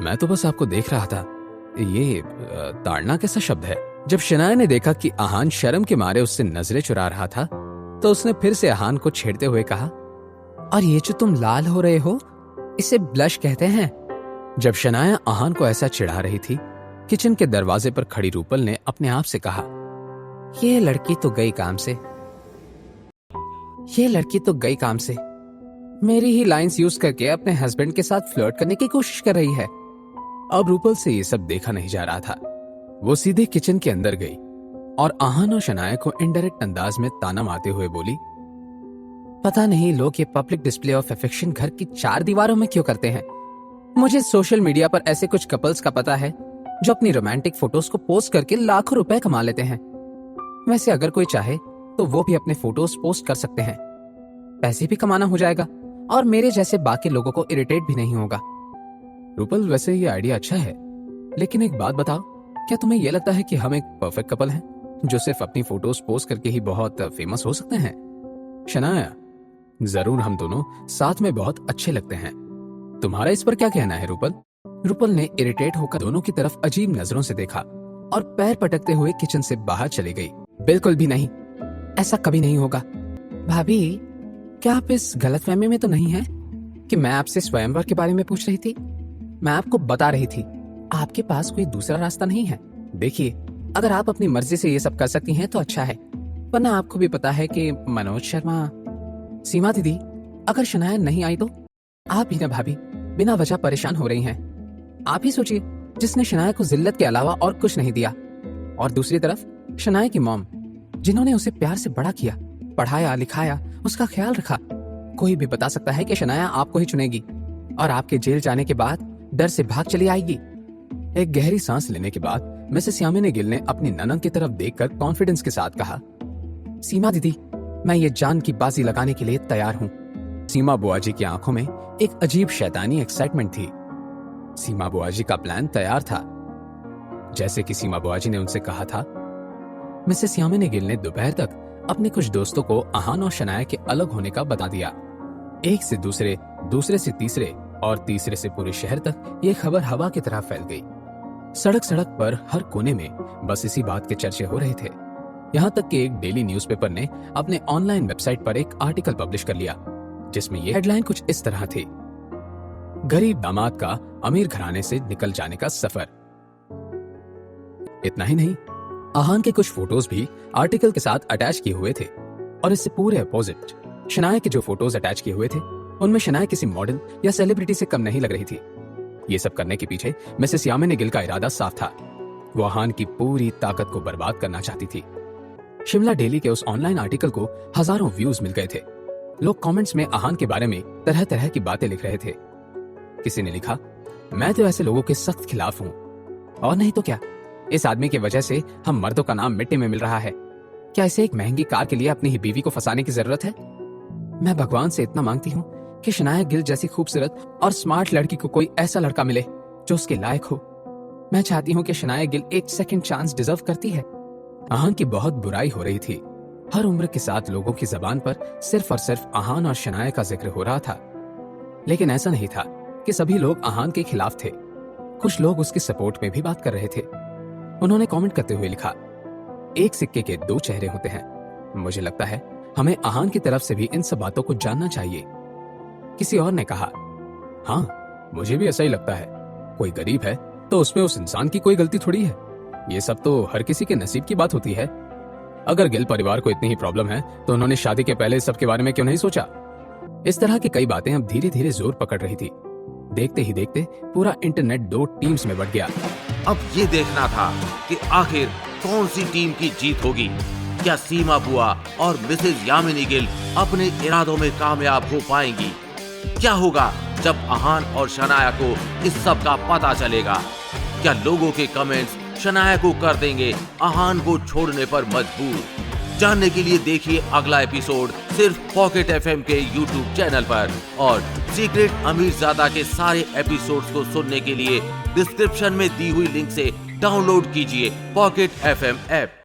मैं तो बस आपको देख रहा था। ये ताड़ना कैसा शब्द है? जब शनाया ने देखा कि आहान शर्म के मारे उससे नजरें चुरा रहा था, तो उसने फिर से आहान को छेड़ते हुए कहा, और ये जो तुम लाल हो रहे हो, इसे ब्लश कहते हैं। जब शनाया आहान को ऐसा चिढ़ा रही थी, किचन के दरवाजे पर खड़ी रूपल ने अपने आप से कहा, ये लड़की तो गई काम से, ये लड़की तो गई काम से। मेरी ही लाइंस यूज करके अपने हस्बैंड के साथ फ्लर्ट करने की कोशिश कर रही है। अब रूपल से ये सब देखा नहीं जा रहा था। वो सीधे किचन के अंदर गई और आहान और शनाया को इनडायरेक्ट अंदाज में ताना मारते हुए बोली, पता नहीं लोग ये पब्लिक डिस्प्ले ऑफ अफेक्शन घर की 4 दीवारों में क्यों करते हैं। मुझे सोशल मीडिया पर ऐसे कुछ कपल्स का पता है जो अपनी रोमांटिक फोटोज को पोस्ट करके लाखों रुपए कमा लेते हैं। वैसे अगर कोई चाहे तो वो भी अपने फोटोज पोस्ट कर सकते हैं, पैसे भी कमाना हो जाएगा और मेरे जैसे बाकी लोगों को इरिटेट भी नहीं होगा। रूपल, वैसे ये आइडिया अच्छा है, लेकिन एक बात बताओ, क्या तुम्हें यह लगता है कि हम एक परफेक्ट कपल हैं जो सिर्फ अपनी फोटोज पोस्ट करके ही बहुत फेमस हो सकते हैं? शनाया, जरूर हम दोनों साथ में बहुत अच्छे लगते हैं। तुम्हारा इस पर क्या कहना है रूपल? रूपल ने इरिटेट होकर दोनों की तरफ अजीब नजरों से देखा और पैर पटकते हुए किचन से बाहर चली गई। बिल्कुल भी नहीं, ऐसा कभी नहीं होगा। भाभी, क्या आप इस गलतफहमी में तो नहीं है कि मैं आपसे स्वयंवर के बारे में पूछ रही थी? मैं आपको बता रही थी, आपके पास कोई दूसरा रास्ता नहीं है। देखिए, अगर आप अपनी मर्जी से ये सब कर सकती हैं तो अच्छा है, वरना आपको भी पता है कि मनोज शर्मा। सीमा दीदी, अगर शनाया नहीं आई तो? आप ही ना भाभी बिना वजह परेशान हो रही हैं। आप ही सोचिए, जिसने शनाया को जिल्लत के अलावा और कुछ नहीं दिया, और दूसरी तरफ शनाया की मॉम, जिन्होंने उसे प्यार से बड़ा किया, पढ़ाया लिखाया, उसका ख्याल रखा। कोई भी बता सकता है कि शनाया आपको ही चुनेगी और आपके जेल जाने के बाद डर से भाग चली आएगी। एक गहरी सांस लेने के बाद मिसेस यामिनी गिल ने अपनी ननद की तरफ देखकर कॉन्फिडेंस के साथ कहा, सीमा दीदी, मैं ये जान की बाजी लगाने के लिए तैयार हूँ। सीमा बुआजी की आंखों में एक अजीब शैतानी एक्साइटमेंट थी। सीमा बुआजी का प्लान तैयार था। जैसे कि सीमा बुआजी ने उनसे कहा था, मिसेस यामिनी गिल ने दोपहर तक अपने कुछ दोस्तों को आहान और शनाया के अलग होने का बता दिया। एक से दूसरे, दूसरे से तीसरे और तीसरे से पूरे शहर तक ये खबर हवा की तरह फैल गई। सड़क सड़क पर हर कोने में बस इसी बात के चर्चे हो रहे थे। यहाँ तक कि एक डेली न्यूज़पेपर ने अपने ऑनलाइन वेबसाइट पर एक आर्टिकल पब्लिश कर लिया, जिसमें ये हेडलाइन कुछ इस तरह थी, गरीब दामाद का अमीर घराने से निकल जाने का सफर। इतना ही नहीं, आहान के कुछ फोटोज भी आर्टिकल के साथ अटैच किए हुए थे, और इससे पूरे अपोजिट शनाया के जो फोटोज अटैच किए हुए थे, उनमें शनाया किसी मॉडल या सेलिब्रिटी से कम नहीं लग रही थी। ये सब करने के पीछे मिसेस यामिनी गिल का इरादा साफ था। वो आहान की पूरी ताकत को बर्बाद करना चाहती थी। शिमला डेली के उस ऑनलाइन आर्टिकल को हजारों व्यूज मिल गए थे। लोग कमेंट्स में आहान के बारे में तरह तरह की बातें लिख रहे थे। किसी ने लिखा, मैं तो ऐसे लोगों के सख्त खिलाफ हूं, और नहीं तो क्या, इस आदमी की वजह से हम मर्दों का नाम मिट्टी में मिल रहा है। क्या इसे एक महंगी कार के लिए अपनी ही बीवी को फंसाने की जरूरत है? मैं भगवान से इतना मांगती हूँ कि शनाया गिल जैसी खूबसूरत और स्मार्ट लड़की को कोई ऐसा लड़का मिले जो उसके लायक हो। मैं चाहती हूँ कि शनाया गिल एक सेकंड चांस डिजर्व करती है। आहान की बहुत बुराई हो रही थी। हर उम्र के साथ लोगों की जबान पर सिर्फ और सिर्फ आहान और शनाया का जिक्र हो रहा था। लेकिन ऐसा नहीं था कि सभी लोग आहान के खिलाफ थे। कुछ लोग उसके सपोर्ट में भी बात कर रहे थे। उन्होंने कमेंट करते हुए लिखा, एक सिक्के के 2 चेहरे होते हैं। मुझे लगता है हमें आहान की तरफ से भी इन सब बातों को जानना चाहिए। किसी और ने कहा, हाँ, मुझे भी ऐसा ही लगता है। कोई गरीब है तो उसमें उस इंसान की कोई गलती थोड़ी है। ये सब तो हर किसी के नसीब की बात होती है। अगर गिल परिवार को इतनी ही प्रॉब्लम है तो उन्होंने शादी के पहले सबके बारे में क्यों नहीं सोचा? इस तरह की कई बातें अब धीरे धीरे जोर पकड़ रही थी। देखते ही देखते पूरा इंटरनेट 2 टीम्स में बंट गया। अब ये देखना था कि आखिर कौन सी टीम की जीत होगी। क्या सीमा बुआ और मिसेस यामिनी गिल अपने इरादों में कामयाब हो पाएंगी? क्या होगा जब आहान और शनाया को इस सब का पता चलेगा? क्या लोगों के कमेंट्स शनाया को कर देंगे आहान को छोड़ने पर मजबूर? जानने के लिए देखिए अगला एपिसोड सिर्फ पॉकेट एफएम के यूट्यूब चैनल पर, और सीक्रेट अमीरजादा के सारे एपिसोड्स को सुनने के लिए डिस्क्रिप्शन में दी हुई लिंक से डाउनलोड कीजिए पॉकेट एफएम ऐप।